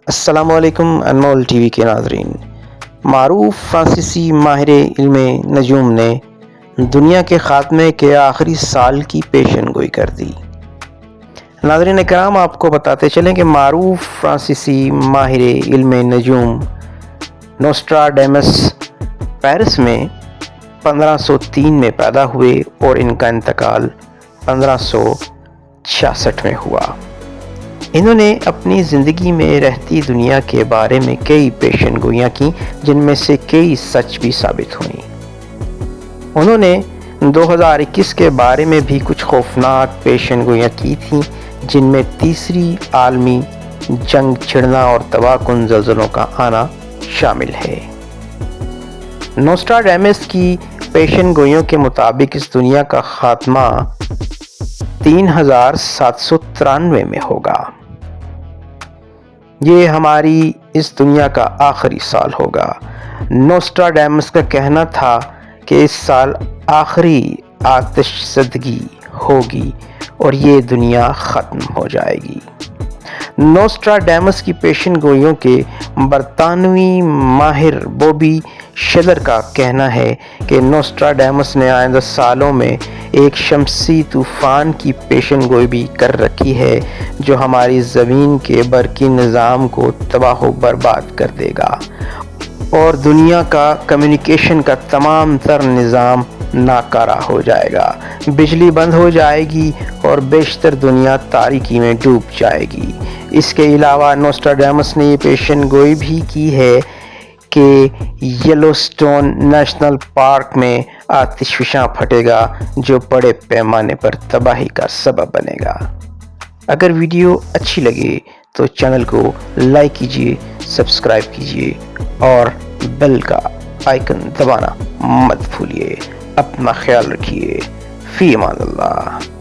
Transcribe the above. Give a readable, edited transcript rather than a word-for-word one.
السلام علیکم انمول ٹی وی کے ناظرین۔ معروف فرانسیسی ماہر علم نجوم نے دنیا کے خاتمے کے آخری سال کی پیشن گوئی کر دی۔ ناظرین اکرام، آپ کو بتاتے چلیں کہ معروف فرانسیسی ماہر علم نجوم نوسٹراڈیمس پیرس میں 1503 میں پیدا ہوئے اور ان کا انتقال 1566 میں ہوا۔ انہوں نے اپنی زندگی میں رہتی دنیا کے بارے میں کئی پیشن گوئیاں کی، جن میں سے کئی سچ بھی ثابت ہوئیں۔ انہوں نے 2021 کے بارے میں بھی کچھ خوفناک پیشن گوئیاں کی تھیں، جن میں تیسری عالمی جنگ چھڑنا اور تباہ کن زلزلوں کا آنا شامل ہے۔ نوسٹراڈیمس کی پیشن گوئیوں کے مطابق اس دنیا کا خاتمہ 3793 میں ہوگا۔ یہ ہماری اس دنیا کا آخری سال ہوگا۔ نوسٹراڈیمس کا کہنا تھا کہ اس سال آخری آتش زدگی ہوگی اور یہ دنیا ختم ہو جائے گی۔ نوسٹراڈیمس کی پیشن گوئیوں کے برطانوی ماہر بوبی شیلر کا کہنا ہے کہ نوسٹراڈیمس نے آئندہ سالوں میں ایک شمسی طوفان کی پیشن گوئی بھی کر رکھی ہے جو ہماری زمین کے برقی نظام کو تباہ و برباد کر دے گا اور دنیا کا کمیونیکیشن کا تمام تر نظام ناکارہ ہو جائے گا، بجلی بند ہو جائے گی اور بیشتر دنیا تاریکی میں ڈوب جائے گی۔ اس کے علاوہ نوسٹراڈیمس نے یہ پیشن گوئی بھی کی ہے کہ یلوسٹون نیشنل پارک میں آتش فشاں پھٹے گا جو بڑے پیمانے پر تباہی کا سبب بنے گا۔ اگر ویڈیو اچھی لگے تو چینل کو لائک کیجیے، سبسکرائب کیجیے اور بیل کا آئیکن دبانا مت بھولیے۔ اپنا خیال رکھیے۔ فی امان اللہ۔